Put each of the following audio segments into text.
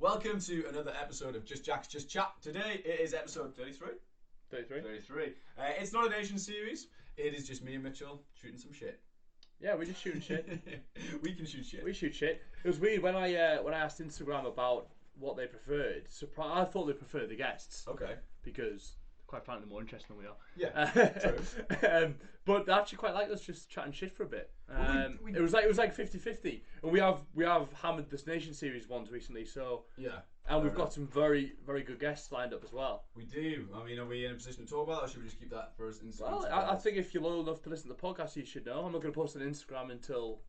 Welcome to another episode of Just Jacks Just Chat. Today it is episode 33. 33. It's not a nation series. It is just me and Mitchell shooting some shit. Yeah, we're just shooting shit. We can shoot shit. We shoot shit. It was weird when I asked Instagram about what they preferred. I thought they preferred the guests. Okay. Because quite frankly, they're more interesting than we are. Yeah. True. But they actually quite like us just chatting shit for a bit. We it was like 50-50, and we have hammered this Nation Series ones recently. So yeah. And we've got some very good guests lined up as well. We do. I mean, are we in a position to talk about it, or should we just keep that for us? Well, I think if you're loyal enough to listen to the podcast, you should know. I'm not going to post on Instagram until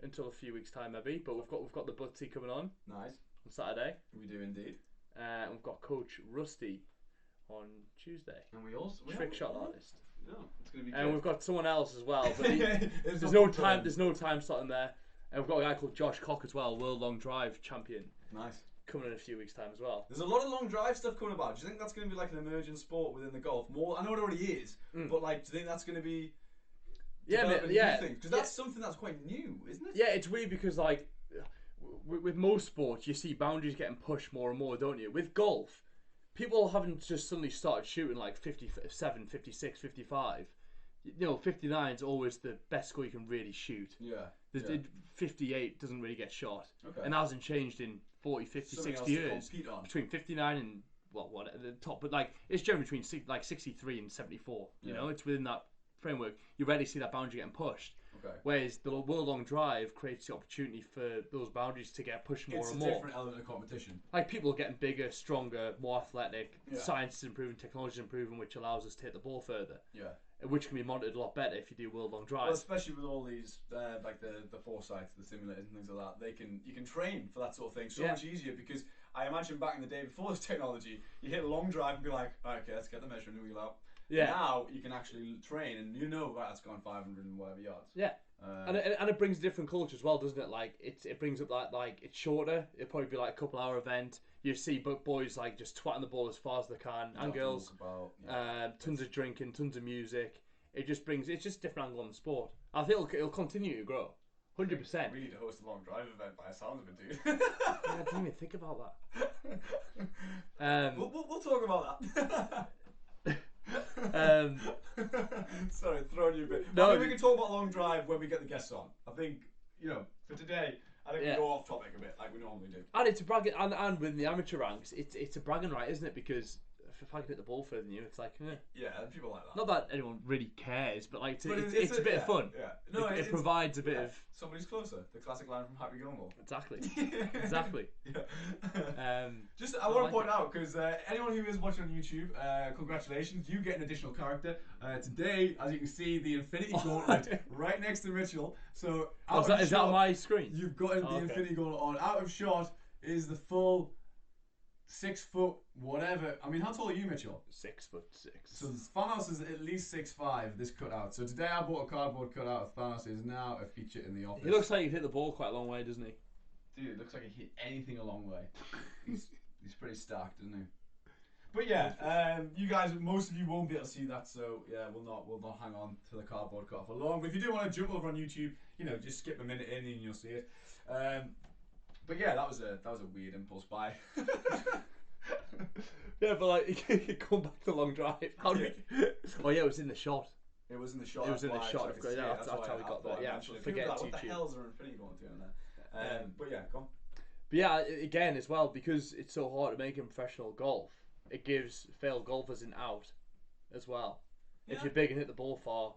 a few weeks time maybe. But we've got the Butsy coming on. Nice. On Saturday. We do indeed. And we've got Coach Rusty on Tuesday. And we also trick shot artist. Yeah, it's gonna be good. And we've got someone else as well. But there's no time slot in there. And we've got a guy called Josh Cock as well, World Long Drive champion. Nice. Coming in a few weeks' time as well. There's a lot of long drive stuff coming about. Do you think that's going to be like an emerging sport within the golf? More, I know it already is, but like, do you think that's going to be? Yeah. Because that's something that's quite new, isn't it? Yeah, it's weird because like, with most sports, you see boundaries getting pushed more and more, don't you? With golf, people haven't just suddenly started shooting like 57, 56, 55. 59 is always the best score you can really shoot. Yeah. 58 doesn't really get shot. Okay. And that hasn't changed in 40, 50, Something 60 years. Between 59 and, what at the top. But like, it's generally between 63 and 74. You know, it's within that framework. You rarely see that boundary getting pushed. Okay. Whereas the World Long Drive creates the opportunity for those boundaries to get pushed more and more. It's a different element of competition. Like, people are getting bigger, stronger, more athletic. Yeah. Science is improving, technology is improving, which allows us to hit the ball further. Yeah. Which can be monitored a lot better if you do World Long Drive. Well, especially with all these, like the foresights, the simulators and things like that, you can train for that sort of thing so much easier, because I imagine back in the day before this technology, you hit a long drive and be like, right, okay, let's get the measurement wheel out. Yeah. Now you can actually train and right, that's gone 500 and whatever yards. Yeah. And it brings a different culture as well, doesn't it? Like it brings up like it's shorter. It'll probably be like a couple hour event. You see boys like just twatting the ball as far as they can, and girls. Tons of drinking, tons of music. It's just a different angle on the sport. I think it'll continue to grow. 100%. We need to host a long drive event by the sound of it, dude. Yeah, I didn't even think about that. We'll talk about that. Sorry, throwing you a bit. No, I think we can talk about long drive when we get the guests on. I think, for today, I think we go off topic a bit like we normally do. And it's a bragging, and with the amateur ranks, it's a bragging right, isn't it? Because if I can hit the ball further than you, it's like, yeah, people like that. Not that anyone really cares, but like it's a bit of fun. Yeah, no, it provides a bit of somebody's closer. The classic line from Happy Gilmore. Exactly. Yeah. I want to point out, because anyone who is watching on YouTube, congratulations, you get an additional character today. As you can see, the Infinity Gauntlet right next to Mitchell. So is that on my screen? You've got the Infinity Gauntlet on. Out of shot is the full 6 foot whatever. I mean, how tall are you, Mitchell? 6'6". So Thanos is at least 6'5", this cutout. So today I bought a cardboard cutout of Thanos. Is now a feature in the office. He looks like he'd hit the ball quite a long way, doesn't he? Dude, it looks like he hit anything a long way. He's pretty stacked, isn't he? But yeah, you guys, most of you won't be able to see that, so yeah, we'll not hang on to the cardboard cutout for long. But if you do want to jump over on YouTube, just skip a minute in and you'll see it. But yeah, that was a weird impulse buy. Yeah, but like, you come back to long drive. How did Oh yeah, it was in the shot. It was in the shot. It was in the shot. That's how we got there. Yeah, forget what YouTube. The hell's there Infinity going to in there? But yeah, go on. But yeah, again as well, because it's so hard to make in professional golf, it gives failed golfers an out as well. If you're big and hit the ball far.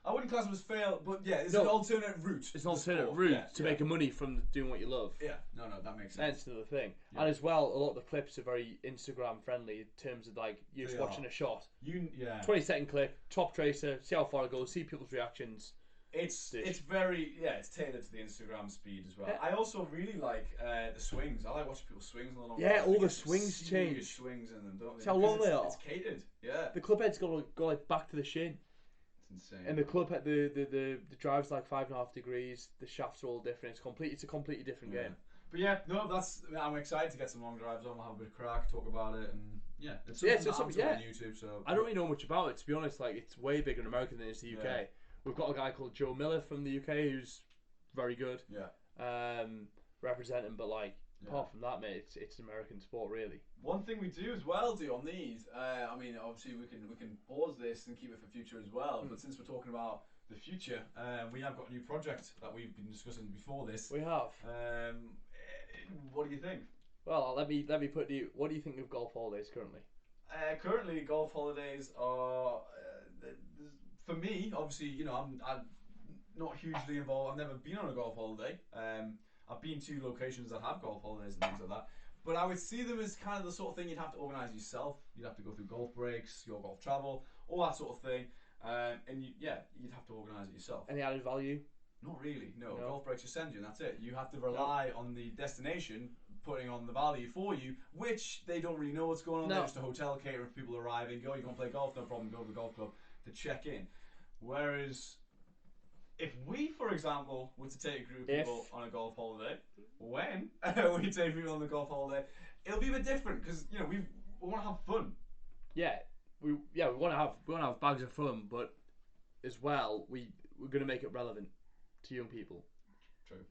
I wouldn't class it as fail, but yeah, it's an alternate route. It's an alternate route to making money from doing what you love. Yeah, no, that makes sense. That's another thing. Yeah. And as well, a lot of the clips are very Instagram friendly in terms of like you're just watching a shot. 20-second clip, top tracer, see how far it goes, see people's reactions. It's very it's tailored to the Instagram speed as well. Yeah. I also really like the swings. I like watching people's swings on the long. Yeah, all the swings change. Swings in them, don't they? See how long they are. It's catered. Yeah. The club head's got to go like back to the shin. Insane. And the club head, the drive's like 5.5 degrees. The shafts are all different. It's a completely different game. But yeah, no, I'm excited to get some long drives on. We'll have a bit of crack, talk about it, and it's something on YouTube. So I don't really know much about it, to be honest. Like, it's way bigger in America than it is the UK. Yeah. We've got a guy called Joe Miller from the UK who's very good. Yeah. Representing, but like Apart from that, mate, it's an American sport, really. One thing we do as well on these, I mean, obviously we can pause this and keep it for future as well. But since we're talking about the future, we have got a new project that we've been discussing before this. We have. What do you think? Well, let me put it to you. What do you think of golf holidays currently? Currently, golf holidays are for me. Obviously, you know, I'm not hugely involved. I've never been on a golf holiday. I've been to locations that have golf holidays and things like that. But I would see them as kind of the sort of thing you'd have to organise yourself. You'd have to go through golf breaks, your golf travel, all that sort of thing. And you'd have to organise it yourself. Any added value? Not really, no. Golf breaks just send you and that's it. You have to rely on the destination putting on the value for you, which they don't really know what's going on. They're just a hotel catering for people arriving. Go, you can play golf, no problem, go to the golf club to check in. Whereas if we, for example, were to take a group of people on a golf holiday, when we take people on the golf holiday, it'll be a bit different because, you know, we want to have fun. We want to have bags of fun, but as well, we're going to make it relevant to young people. True.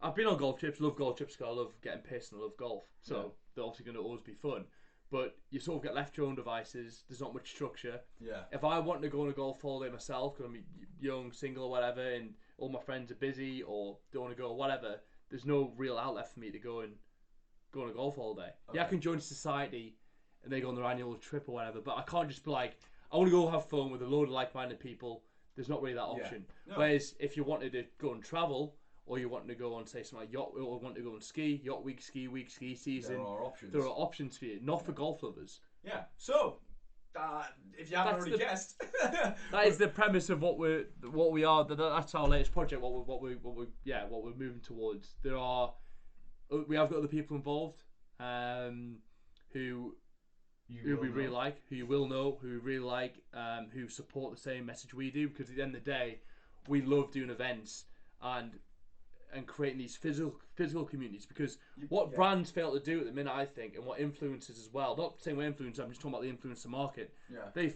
I've been on golf trips, love golf trips because I love getting pissed and I love golf. So they're obviously going to always be fun. But you sort of get left to your own devices. There's not much structure. Yeah. If I want to go on a golf holiday myself, because I'm young, single, or whatever, and all my friends are busy or don't want to go or whatever, there's no real outlet for me to go on a golf holiday. Okay. Yeah, I can join society and they go on their annual trip or whatever, but I can't just be like, I want to go have fun with a load of like-minded people. There's not really that option. Yeah. No. Whereas if you wanted to go and travel, or you want to go on, say, something like yacht, or want to go and ski, yacht week, ski season. There are options. There are options for you, not for golf lovers. Yeah. So, if you haven't already guessed, that is the premise of what we are. That's our latest project. What we're moving towards. We have got other people involved, who we really like, who you will know, who we really like, who support the same message we do. Because at the end of the day, we love doing events and creating these physical communities, because brands fail to do at the minute, I think, and what influencers as well, not saying we're influencers, I'm just talking about the influencer market. They're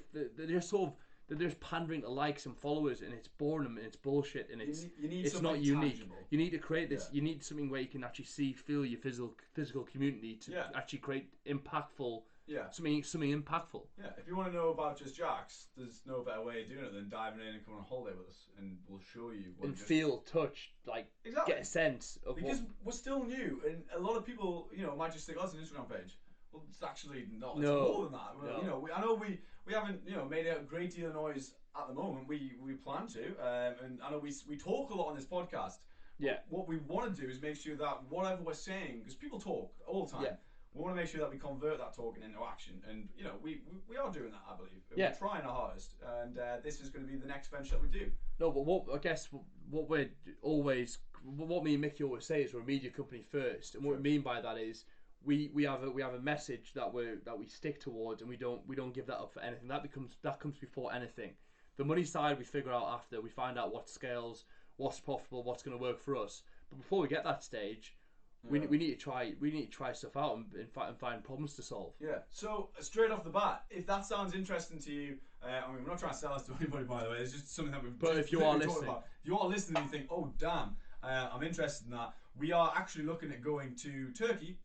just pandering to likes and followers, and it's boring them and it's bullshit, and it's not unique. Tangible. You need to create this. You need something where you can actually feel your physical community to actually create impactful. Something impactful. Yeah, if you want to know about Just Jacks, there's no better way of doing it than diving in and coming on holiday with us, and we'll show you. Feel, touch, get a sense of because we're still new, and a lot of people, you know, might just think, "Oh, it's an Instagram page." Well, it's actually not. It's more than that. No. You know, I know we haven't, you know, made a great deal of noise at the moment. We plan to, and I know we talk a lot on this podcast. Yeah. What we want to do is make sure that whatever we're saying, because people talk all the time. Yeah. We want to make sure that we convert that talking into action, and you know we are doing that, I believe. We're trying our hardest, and this is going to be the next venture that we do. No, but what me and Mickey always say is we're a media company first, and what we mean by that is we have a message that we stick towards, and we don't give that up for anything. That comes before anything. The money side we figure out after. We find out what scales, what's profitable, what's going to work for us. But before we get that stage, we need to try stuff out and find problems to solve. Yeah. So straight off the bat, if that sounds interesting to you, I mean, we're not trying to sell this to anybody, by the way. It's just something that we've. But if you are listening, and you think, oh damn, I'm interested in that. We are actually looking at going to Turkey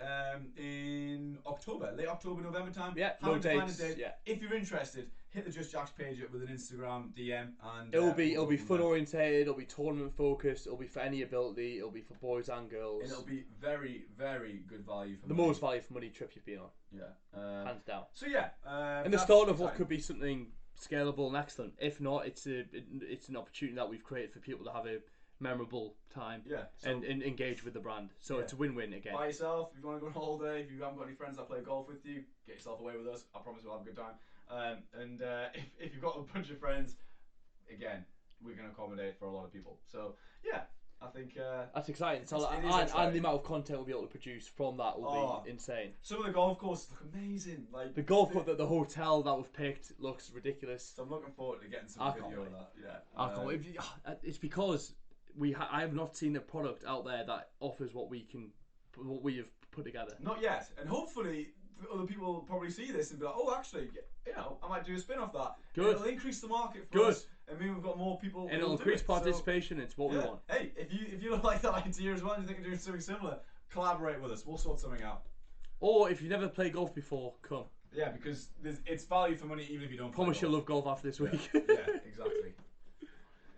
in October, late October, November time. Yeah, no dates. Yeah. If you're interested, hit the Just Jacks page up with an Instagram DM, and it'll be fun orientated. It'll be tournament focused. It'll be for any ability. It'll be for boys and girls. And it'll be very, very good value for the most value for money trip you've been on. Yeah, hands down. So yeah, and the start of what could be something scalable and excellent. If not, it's an opportunity that we've created for people to have a memorable time, and engage with the brand. So it's a win-win again. By yourself, if you want to go on holiday, if you haven't got any friends that play golf with you, get yourself away with us. I promise we'll have a good time. And if you've got a bunch of friends, again, we can accommodate for a lot of people. So yeah, I think that's exciting. And the amount of content we'll be able to produce from that will be insane. Some of the golf courses look amazing. Like the golf course, the hotel that we've picked looks ridiculous. So I'm looking forward to getting some video of that. Yeah, I can't wait. It's because I have not seen a product out there that offers what we have put together. Not yet, and hopefully other people will probably see this and be like, oh, actually, you know, I might do a spin off that. Good. It'll increase the market for us. I mean, we've got more people. And it'll increase participation. So, it's what we want. Hey, if you like that idea as well, and you think of doing something similar, collaborate with us. We'll sort something out. Or if you never played golf before, come. Yeah, because it's value for money even if you don't. Promise you'll love golf after this week. Yeah, exactly.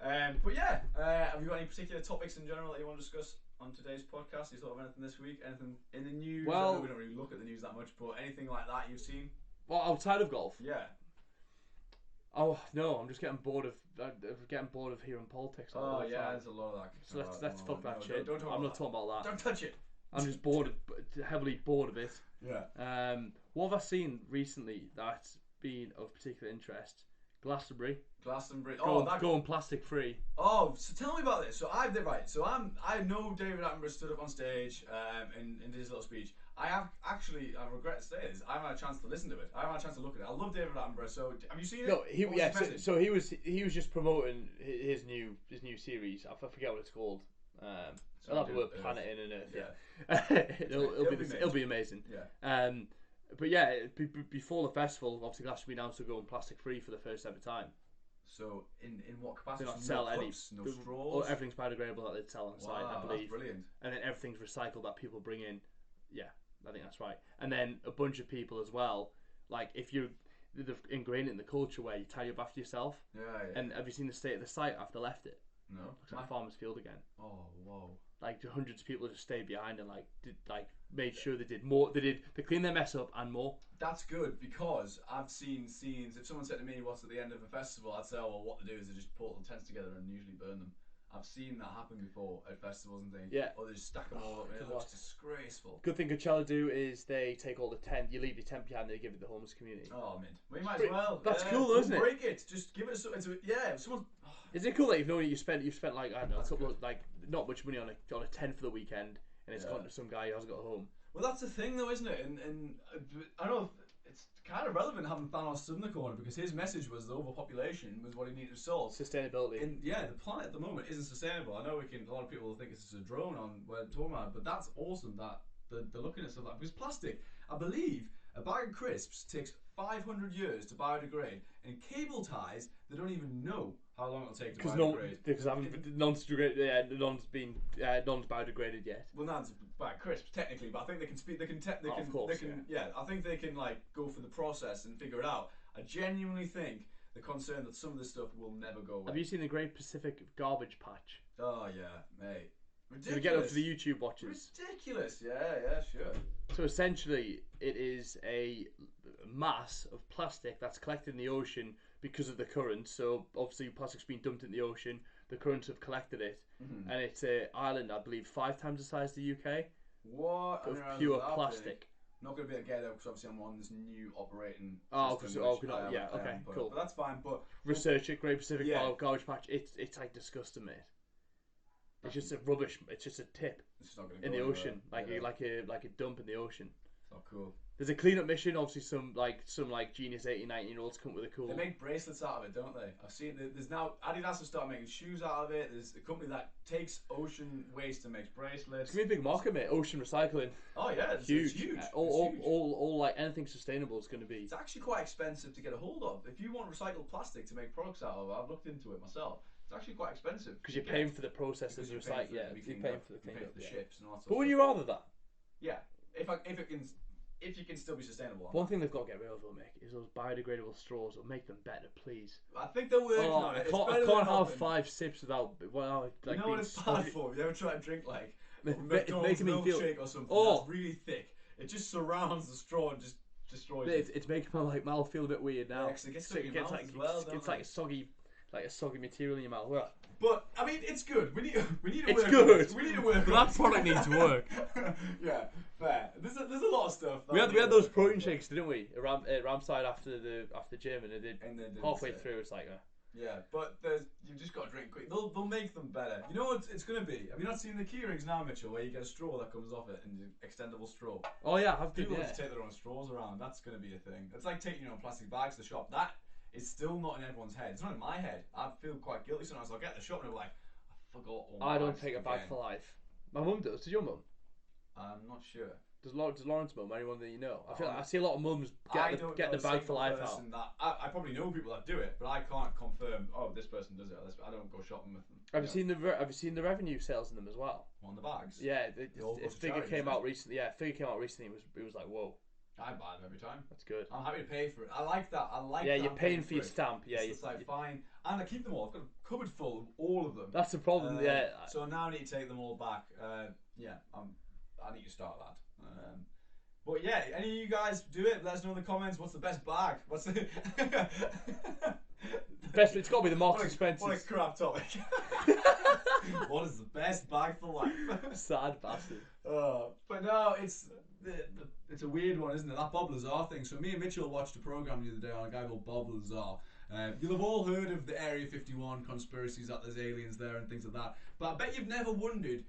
But yeah, have you got any particular topics in general that you want to discuss on today's podcast? You thought of anything this week? Anything in the news? Well, I know we don't really look at the news that much, but anything like that you've seen? Well, outside of golf. Yeah. Oh no, I'm just getting bored of hearing politics. Oh yeah, there's a lot of that. So let's fuck that shit. Don't talk I'm not about talking about that. Don't touch it. I'm just bored, heavily bored of it. Yeah. What have I seen recently that's been of particular interest? Glastonbury. Going plastic free. Oh, so tell me about this. So I know David Attenborough stood up on stage and did his little speech. I regret to say this, I haven't had a chance to listen to it. I haven't had a chance to look at it. I love David Attenborough. So have you seen it? No, he was just promoting his new series. I forget what it's called. I'll have the word planet in and Earth. Yeah. it'll be amazing. Yeah. But yeah, before the festival, obviously Glastonbury announced we're going plastic free for the first ever time. So in what capacity? They don't sell any straws. Or everything's biodegradable that they sell inside, I believe. That's brilliant. And then everything's recycled that people bring in. Yeah, I think that's right. And then a bunch of people as well. Like if you're ingrained in the culture where you tidy up after yourself. Yeah. And have you seen the state of the site after they left it? No. It's like Farmer's Field again. Oh whoa. Like hundreds of people just stayed behind and made sure they did more. They cleaned their mess up and more. That's good because I've seen scenes. If someone said to me what's at the end of a festival, I'd say, oh well, what they do is they just pull the tents together and usually burn them. I've seen that happen before at festivals and things. Yeah. Or they just stack them all up and it looks disgraceful. Good thing Coachella do is they take all the tent. You leave your tent behind and they give it to the homeless community. Oh, mint. We might as well. That's cool, though, isn't it? Break it. Just give it. If someone. Is it cool that you've spent like I don't know a couple of not much money on a tent for the weekend and it's gone to some guy who hasn't got a home? Well, that's the thing though, isn't it? And I don't know. It's kind of relevant having Thanos stood in the corner because his message was the overpopulation was what he needed to solve. Sustainability. And yeah, the planet at the moment isn't sustainable. I know a lot of people think it's just a drone on where talking about it, but that's awesome that they're looking at stuff like because plastic. I believe a bag of crisps takes 500 years to biodegrade, and cable ties they don't even know how long it'll take to biodegrade. Because none's biodegraded yet. Well, that's bag of crisps technically, but I think they can speed. They can. I think they can go through the process and figure it out. I genuinely think the concern that some of this stuff will never go away. Have you seen the Great Pacific Garbage Patch? Oh yeah, mate. Ridiculous. So we get up for the YouTube watchers. Ridiculous. Yeah, sure. So essentially, it is a mass of plastic that's collected in the ocean because of the currents. So obviously, plastic's been dumped in the ocean. The currents have collected it, and it's an island, I believe, 5 times the size of the UK. What? Of pure plastic. Not going to be able to get it because obviously I'm on this new operating system. Okay, cool. But that's fine. But research it, Great Pacific Garbage Patch. It's like disgusting, mate. It's just a rubbish. It's just a tip in the ocean, like a dump in the ocean. It's not cool. There's a cleanup mission. Obviously, some genius 18, 19-year-olds come up with a cool. They make bracelets out of it, don't they? I've seen. There's now Adidas have started making shoes out of it. There's a company that takes ocean waste and makes bracelets. It's gonna be a big market, mate. Ocean recycling. Oh yeah, it's huge. It's huge. All like anything sustainable is going to be. It's actually quite expensive to get a hold of. If you want recycled plastic to make products out of, I've looked into it myself. It's actually quite expensive because you're paying for the processes of recycling. Yeah, you're paying for the cleanup, the ships and all that. But would you rather that? Yeah, if you can still be sustainable. One thing they've got to get rid of, though, Mick, is those biodegradable straws. Or make them better, please. I think they're working on it. I can't have 5 sips without. Well, like you know what it's bad for? You ever try to drink like McDonald's milkshake or something that's really thick? It just surrounds the straw and just destroys it. It's making my mouth feel a bit weird now. Yeah, it gets stuck in your mouth as well. It's like a soggy material in your mouth. But I mean, it's good. We need to it's work. Good. We need to work. That product needs to work. Yeah, fair. There's a lot of stuff. We had those protein shakes, didn't we? Around Ramside after the gym, and they halfway through. It's like yeah, but you've just got to drink quick. They'll make them better. You know what it's going to be? Have you not seen the key rings now, Mitchell, where you get a straw that comes off it and an extendable straw? Oh yeah, I have people just take their own straws around. That's going to be a thing. It's like taking your own plastic bags to the shop. That is still not in everyone's head. It's not in my head. I feel quite guilty sometimes. I'll get to the shop and I'm like, I forgot all my I don't bags take a bag again. for life. My mum does. Does your mum? I'm not sure. Does Lawrence mum? Anyone that you know? I feel like I see a lot of mums get the bag for life out. I probably know people that do it, but I can't confirm. Oh, this person does it. I don't go shopping with them. Have you seen the revenue sales in them as well? On the bags. Yeah, the figure came out recently. Yeah, figure came out recently. It was like, whoa. I buy them every time. That's good. I'm happy to pay for it. I like that. Yeah, you're paying for your stamp. Yeah, it's like fine, and I keep them all. I've got a cupboard full of all of them. That's the problem. Yeah. So now I need to take them all back. Yeah, I need to start that. But yeah, any of you guys do it? Let us know in the comments. What's the best bag? What's the best? It's got to be the Marks and Spencer's. What a crap topic. What is the best bag for life? Sad bastard. But no, it's a weird one, isn't it? That Bob Lazar thing. So me and Mitchell watched a program the other day on a guy called Bob Lazar. You'll have all heard of the Area 51 conspiracies, that there's aliens there and things like that. But I bet you've never wondered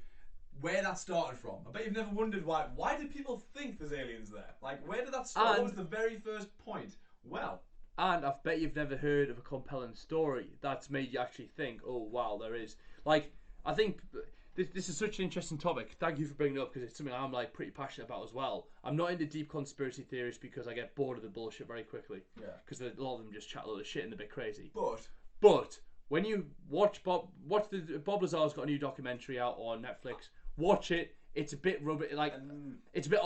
where that started from. I bet you've never wondered why did people think there's aliens there? Like, where did that start? What was the very first point? Well, and I bet you've never heard of a compelling story that's made you actually think, oh wow, there is. Like, I think this is such an interesting topic. Thank you for bringing it up, because it's something I'm like pretty passionate about as well. I'm not into deep conspiracy theories because I get bored of the bullshit very quickly. Yeah. Because a lot of them just chat a lot of shit and they're a bit crazy. But when you watch Bob Lazar's got a new documentary out on Netflix. Watch it. It's a bit rubbish. Like it's a bit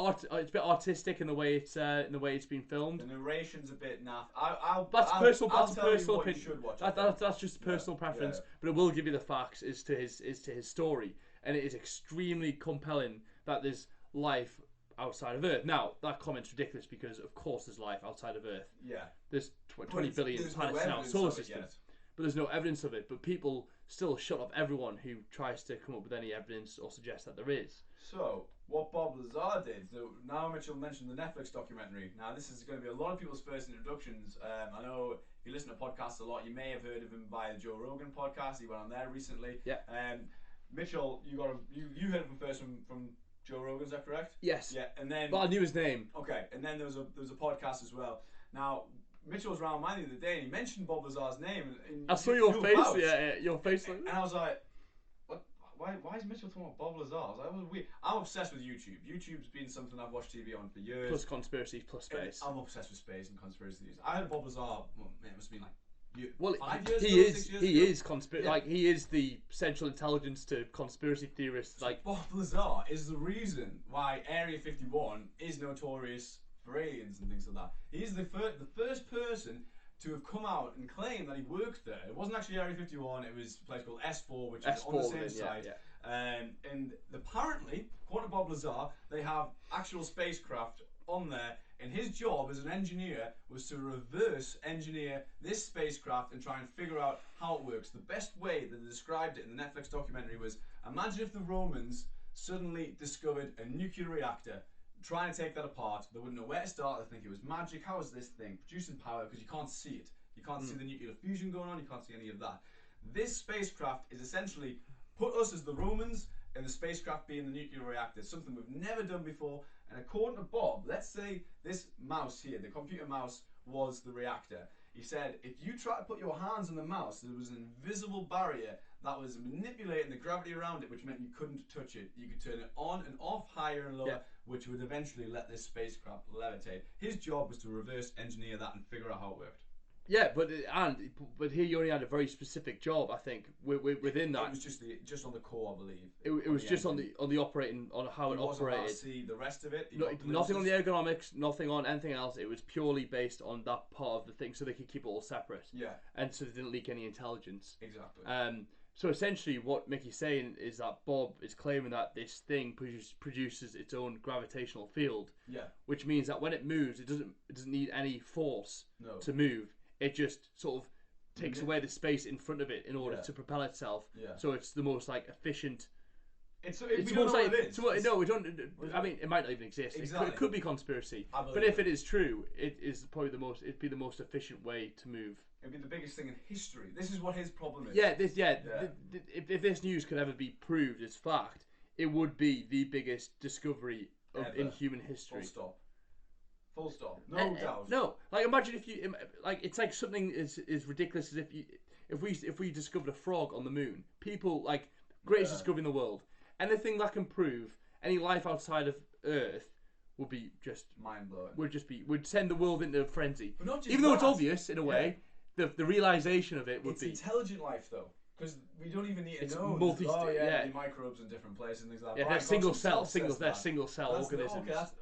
artistic in the way it's been filmed. The narration's a bit naff. That's a personal opinion. You should watch that's just personal preference, but it will give you the facts as to his story, and it is extremely compelling that there's life outside of Earth. Now that comment's ridiculous because of course there's life outside of Earth. Yeah. There's 20 billion planets in our solar system, but there's no evidence of it. But people still shut off everyone who tries to come up with any evidence or suggest that there is. So, what Bob Lazar did, so now Mitchell mentioned the Netflix documentary. Now, this is going to be a lot of people's first introductions. I know if you listen to podcasts a lot, you may have heard of him via the Joe Rogan podcast. He went on there recently. Yeah. Mitchell, you heard of him first from Joe Rogan, is that correct? Yes. Yeah, and then. But I knew his name. Okay, and then there was a podcast as well. Now, Mitchell was around mine the other day and he mentioned Bob Lazar's name. And I saw your face, your face. And I was like, what? Why is Mitchell talking about Bob Lazar? I was like, was weird. I'm obsessed with YouTube. YouTube's been something I've watched TV on for years. Plus conspiracy, plus space. I'm obsessed with space and conspiracy theories. I heard Bob Lazar, it must have been like 5 years ago, 6 years ago. Like he is the central intelligence to conspiracy theorists. So like Bob Lazar is the reason why Area 51 is notorious for aliens and things like that. He's the first person to have come out and claim that he worked there. It wasn't actually Area 51, it was a place called S4, which is on the same site. Yeah. And apparently, according to Bob Lazar, they have actual spacecraft on there, and his job as an engineer was to reverse engineer this spacecraft and try and figure out how it works. The best way that they described it in the Netflix documentary was, imagine if the Romans suddenly discovered a nuclear reactor, trying to take that apart. They wouldn't know where to start. They think it was magic. How is this thing producing power? Because you can't see it. You can't see the nuclear fusion going on. You can't see any of that. This spacecraft is essentially put us as the Romans and the spacecraft being the nuclear reactor, something we've never done before. And according to Bob, let's say this mouse here, the computer mouse, was the reactor. He said, if you try to put your hands on the mouse, there was an invisible barrier that was manipulating the gravity around it, which meant you couldn't touch it. You could turn it on and off, higher and lower, which would eventually let this spacecraft levitate. His job was to reverse engineer that and figure out how it worked. Yeah, but here you only had a very specific job, I think, within that. It was just on the core, I believe. It was just on the operating, on how it operated. To see the rest of it. Nothing on the ergonomics, nothing on anything else. It was purely based on that part of the thing, so they could keep it all separate. Yeah. And so they didn't leak any intelligence. Exactly. So essentially, what Mickey's saying is that Bob is claiming that this thing produces its own gravitational field. Yeah. Which means that when it moves, it doesn't need any force to move. It just sort of takes away the space in front of it in order to propel itself. Yeah. So it's the most like efficient. We don't know what it is. No, we don't. I mean, it might not even exist. Exactly. It could be conspiracy. But if it is true, it is probably it'd be the most efficient way to move. It'd be the biggest thing in history. This is what his problem is. If this news could ever be proved as fact, it would be the biggest discovery in human history. Full stop. No doubt. No, like imagine if you it's like something as ridiculous as if we discovered a frog on the moon. People greatest discovery in the world. Anything that can prove any life outside of Earth would be just mind blowing. Would send the world into a frenzy. But not just even though that, it's obvious in a way, the realization of it would be intelligent life though. Because we don't even need to it's know. The microbes in different places and things like that. Yeah, they're single cell organisms.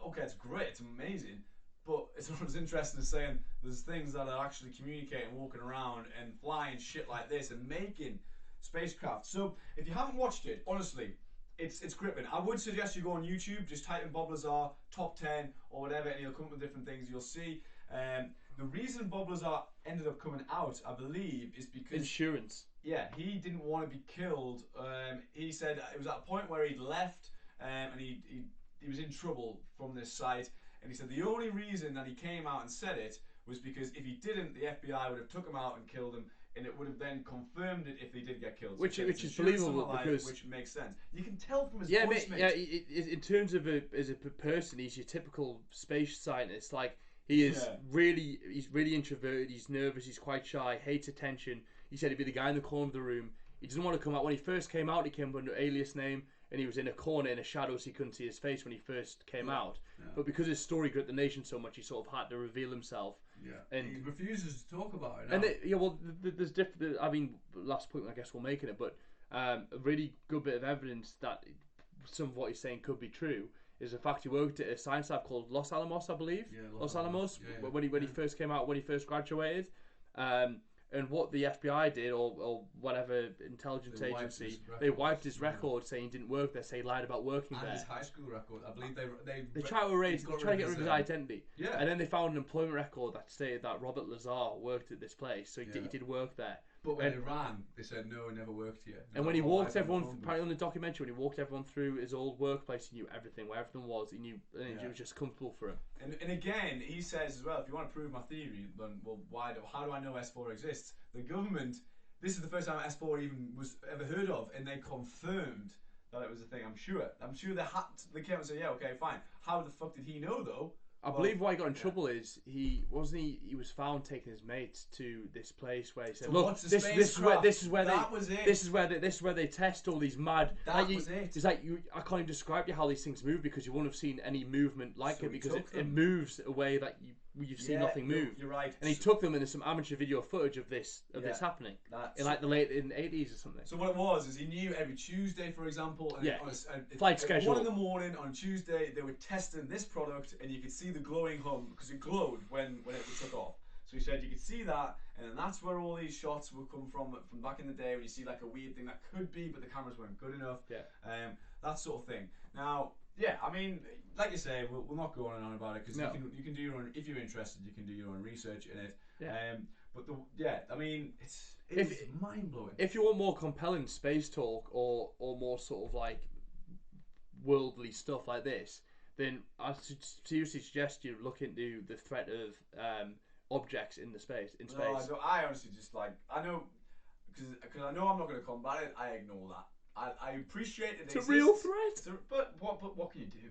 Okay, it's great. It's amazing. But it's not as interesting as saying there's things that are actually communicating, walking around, and flying shit like this, and making spacecraft. So if you haven't watched it, honestly, it's gripping. I would suggest you go on YouTube, just type in Bob Lazar top 10 or whatever, and you'll come up with different things. You'll see. The reason Bob Lazar ended up coming out, I believe, is because insurance. Yeah, he didn't want to be killed. He said it was at a point where he'd left, and he was in trouble from this site. And he said the only reason that he came out and said it was because if he didn't, the FBI would have took him out and killed him, and it would have then confirmed it if they did get killed. Which is believable because which makes sense. You can tell from his voice. In terms of as a person, he's your typical space scientist. Like he's really introverted. He's nervous. He's quite shy. Hates attention. He said he'd be the guy in the corner of the room. He doesn't want to come out. When he first came out, he came under an alias name. And he was in a corner in a shadow so he couldn't see his face when he first came out. Yeah. But because his story gripped the nation so much, he sort of had to reveal himself. Yeah. And he refuses to talk about it now. And there's different. I mean, last point I guess we'll make in it, but a really good bit of evidence that some of what he's saying could be true is the fact he worked at a science lab called Los Alamos, I believe. Yeah, Los Alamos. Yeah. When he first came out, when he first graduated. And what the FBI did, or whatever intelligence agency, they wiped his record, saying he didn't work there, saying he lied about working there. And his high school record, I believe they tried to get rid of his identity. Yeah. And then they found an employment record that stated that Robert Lazar worked at this place, so he did work there. But when he ran, they said no, he never worked here. And when he walked everyone, apparently on the documentary, when he walked everyone through his old workplace, he knew everything, where everything was. He knew, and it was just comfortable for him. And again, he says as well, if you want to prove my theory, then how do I know S4 exists? The government. This is the first time S4 even was ever heard of, and they confirmed that it was a thing. I'm sure they came and said, yeah, okay, fine. How the fuck did he know though? I believe why he got in trouble is he was found taking his mates to this place where he said, "Look, this is where they test all these mad." It's like I can't even describe to you how these things move because you won't have seen any movement like it because it moves a way that you've seen nothing move. You're right. And he took them, and there's some amateur video footage of this happening in like the late 80s or something. So what it was is he knew every Tuesday, for example, and flight schedule. 1 in the morning on Tuesday they were testing this product, and you could see the glowing hum because it glowed when it took off. So he said you could see that, and then that's where all these shots will come from back in the day when you see like a weird thing that could be, but the cameras weren't good enough. Yeah. That sort of thing. Now, yeah, I mean, like you say, we'll not go on and on about it because you can do your own. If you're interested, you can do your own research in it. Yeah. I mean, it's mind blowing. If you want more compelling space talk or more sort of like worldly stuff like this, then I seriously suggest you look into the threat of objects in space. No, I honestly just I know because I know I'm not going to combat it. I ignore that. I appreciate it. It's a real threat. But what can you do?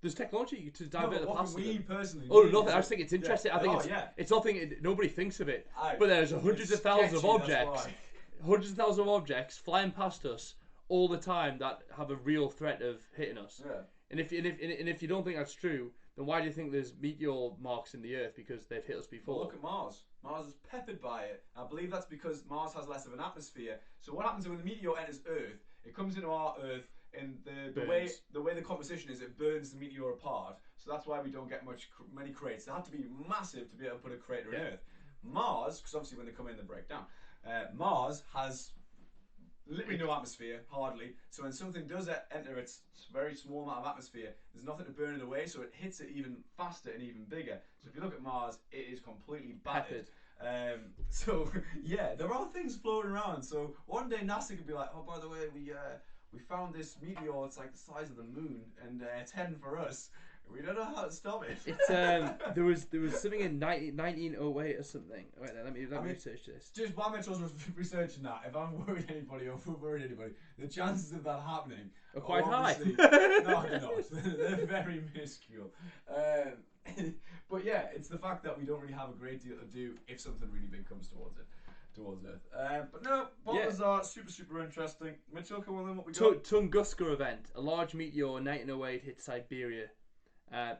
There's technology to divert the past. What can we personally do? Nothing. I just think it's interesting. Yeah. I think it's nothing. Nobody thinks of it. But there's hundreds of thousands of objects, hundreds of thousands of objects flying past us all the time that have a real threat of hitting us. Yeah. And if you don't think that's true, then why do you think there's meteor marks in the Earth? Because they've hit us before. Well, look at Mars. Mars is peppered by it. I believe that's because Mars has less of an atmosphere. So what happens when the meteor enters Earth? It comes into our Earth, and the way the composition is, it burns the meteor apart. So that's why we don't get many craters. They have to be massive to be able to put a crater in Earth. Mars, because obviously when they come in, they break down. Mars has literally no atmosphere, hardly. So when something does enter its very small amount of atmosphere, there's nothing to burn it away, so it hits it even faster and even bigger. So if you look at Mars, it is completely battered. So yeah, there are things floating around. So one day NASA could be like, oh, by the way, we found this meteor. It's like the size of the moon, and it's heading for us. We don't know how to stop it. It's there was something in 1908 or something. Wait, let me research this. Just while Mitchell's researching that, if I'm worried anybody or if we're worried anybody, the chances of that happening are quite high. No, they're not. They're very minuscule. But yeah, it's the fact that we don't really have a great deal to do if something really big comes towards Earth. But no, bombers are super interesting. Mitchell, come on then, what we got? Tunguska event. A large meteor in 1908 hit Siberia.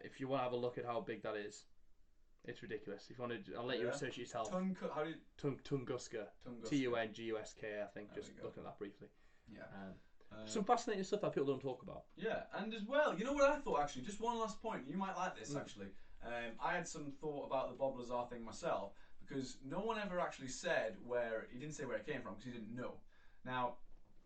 If you want to have a look at how big that is, it's ridiculous. If you want to, I'll let you research it yourself. How do you... Tunguska. Tunguska, I think. Just looking at that briefly. Yeah. Some fascinating stuff that people don't talk about. Yeah, and as well, you know what I thought actually? Just one last point. You might like this actually. I had some thought about the Bob Lazar thing myself because no one ever actually said where. He didn't say where it came from because he didn't know. Now,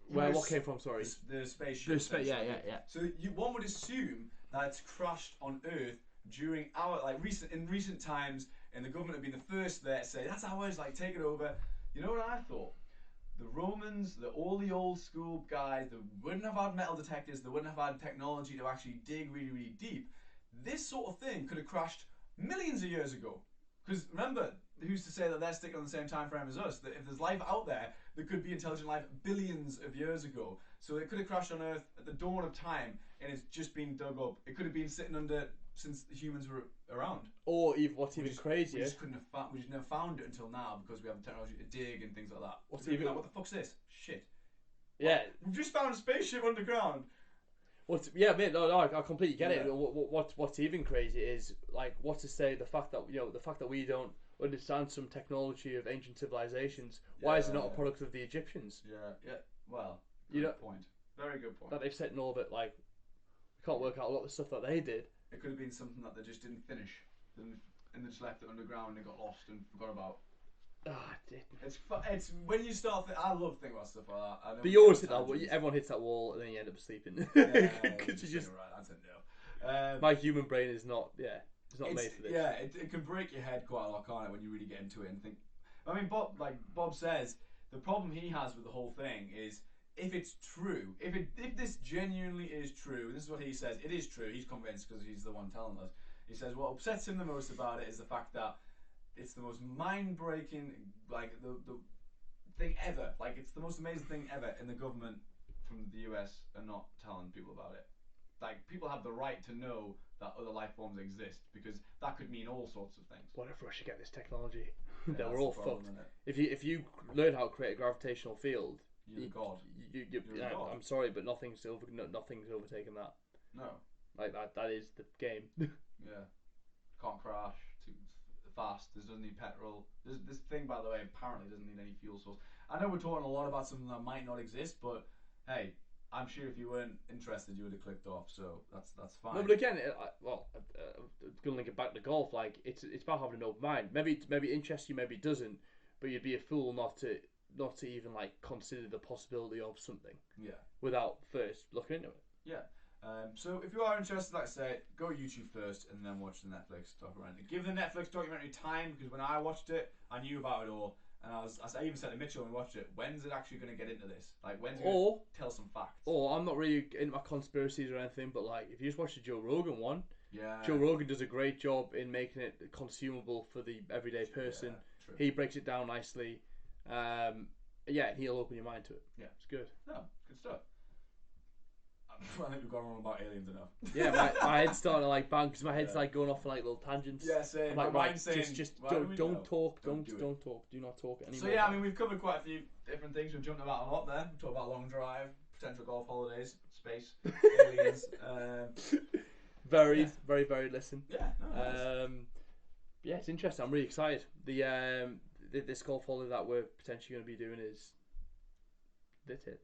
what came from? Sorry, the spaceship. Yeah. So one would assume that it's crashed on Earth during our recent times, and the government have been the first there to say that's ours. Like, take it over. You know what I thought? The Romans, all the old school guys, they wouldn't have had metal detectors, they wouldn't have had technology to actually dig really, really deep. This sort of thing could have crashed millions of years ago. Because remember, who's to say that they're sticking on the same time frame as us? That if there's life out there, there could be intelligent life billions of years ago. So it could have crashed on Earth at the dawn of time, and it's just been dug up. It could have been sitting under since the humans were around. Or even even crazier, we just couldn't have we just never found it until now because we have the technology to dig and things like that. What's even like, what the fuck's this? Shit. Yeah, we've just found a spaceship underground. Mate, no, I completely get it. What's even crazy is like what to say the fact that we don't understand some technology of ancient civilizations. Why is it not a product of the Egyptians? Yeah. Well, point. Very good point. That they've set in orbit, like we can't work out a lot of the stuff that they did. It could have been something that they just didn't finish, and they just left it underground and got lost and forgot about. It's when you start. I love thinking about stuff like that. But you always hit that wall. Everyone hits that wall, and then you end up sleeping. Because you just right. That's a no. My human brain is not. Yeah, it's not made for this. Yeah, it can break your head quite a lot, can't it? When you really get into it and think. I mean, Bob says, the problem he has with the whole thing is if it's true, if this genuinely is true, this is what he says. It is true. He's convinced because he's the one telling us. He says what upsets him the most about it is the fact that it's the most mind-breaking, like the thing ever. Like it's the most amazing thing ever, and the government from the US are not telling people about it. Like people have the right to know that other life forms exist because that could mean all sorts of things. What if Russia get this technology? Yeah, then we're all fucked. If you learn how to create a gravitational field, you're God. You're God. I'm sorry, but nothing's overtaken that. No. Like that is the game. Yeah. Can't crash too fast. This doesn't need petrol. This thing, by the way, apparently doesn't need any fuel source. I know we're talking a lot about something that might not exist, but hey, I'm sure if you weren't interested, you would have clicked off. So that's fine. No, but again, gonna link it back to golf. Like it's about having an open mind. Maybe it interests you, maybe it doesn't. But you'd be a fool not to even like consider the possibility of something. Yeah. Without first looking into it. Yeah. So if you are interested, like I say, go YouTube first and then watch the Netflix documentary. Give the Netflix documentary time because when I watched it, I knew about it all. And I even said to Mitchell when we watched it, when's it actually going to get into this? Like, when's it going to tell some facts? Or I'm not really into my conspiracies or anything, but like, if you just watch the Joe Rogan one, yeah, Joe Rogan does a great job in making it consumable for the everyday person. Yeah, he breaks it down nicely. Yeah, he'll open your mind to it. Yeah, it's good. No, good stuff. I think we've gone on about aliens enough. Yeah, my head's starting to like bang because my head's like going off on like little tangents. Yeah, same. I'm like, my mind's saying, just don't talk. Don't talk. Do not talk anymore. So yeah, I mean, we've covered quite a few different things. We've jumped about a lot there. We've talked about long drive, potential golf holidays, space, aliens. Very listen. Yeah. No, yeah, it's interesting. I'm really excited. This golf holiday that we're potentially going to be doing is.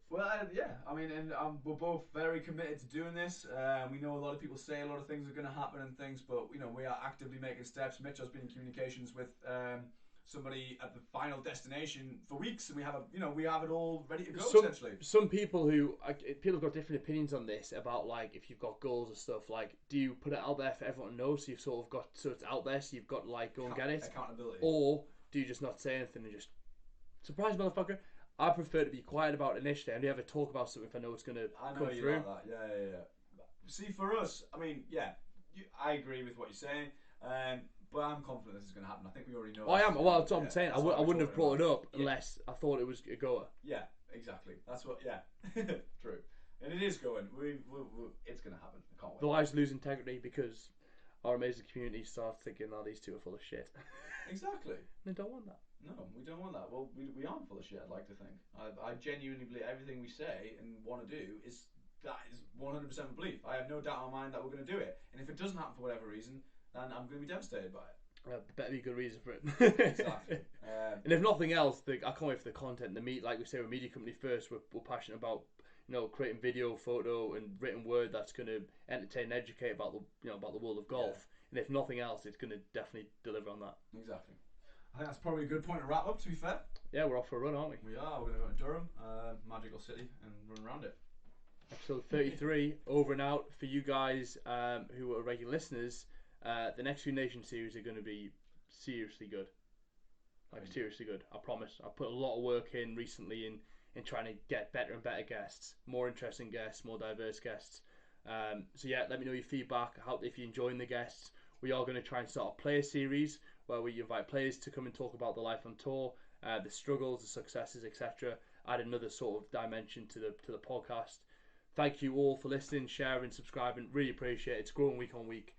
Well, yeah, I mean, and we're both very committed to doing this. We know a lot of people say a lot of things are going to happen and things, but you know, we are actively making steps. Mitch has been in communications with somebody at the final destination for weeks, and we have it all ready to go. Essentially, some people people have got different opinions on this about like if you've got goals and stuff. Like, do you put it out there for everyone to know, so you've sort of got it's out there, so you've got to like go and get it, accountability, or do you just not say anything and just surprise motherfucker? I prefer to be quiet about it initially. I only ever talk about something if I know it's going to come through. Like that. Yeah. See, for us, I mean, yeah, I agree with what you're saying, but I'm confident this is going to happen. I think we already know. I am. Well, that's what I'm saying. I wouldn't have brought it up unless I thought it was a goer. Yeah, exactly. That's what. Yeah, true. And it is going. It's going to happen. I can't wait. The lives lose integrity because our amazing community starts thinking, "Oh, these two are full of shit." Exactly. They don't want that. No, we don't want that. Well, we aren't full of shit, I'd like to think. I genuinely believe everything we say and want to do is that is 100% belief. I have no doubt in my mind that we're going to do it. And if it doesn't happen for whatever reason, then I'm going to be devastated by it. Better be a good reason for it. Exactly. And if nothing else, I can't wait for the content. Like we say, we're a media company first. We're passionate about creating video, photo, and written word that's going to entertain and educate about the world of golf. Yeah. And if nothing else, it's going to definitely deliver on that. Exactly. I think that's probably a good point to wrap up. To be fair. Yeah, we're off for a run, aren't we? We are. We're going to go to Durham, Magical City, and run around it. Episode 33 over and out for you guys who are regular listeners. The next few Nation series are going to be seriously good. Seriously good. I promise. I put a lot of work in recently in trying to get better and better guests, more interesting guests, more diverse guests. So yeah, let me know your feedback. If you're enjoying the guests. We are going to try and start a player series where we invite players to come and talk about their life on tour, the struggles, the successes, etc. Add another sort of dimension to the podcast. Thank you all for listening, sharing, subscribing. Really appreciate it. It's growing week on week.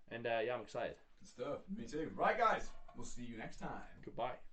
And yeah, I'm excited. Good stuff. Me too. Right, guys. We'll see you next time. Goodbye.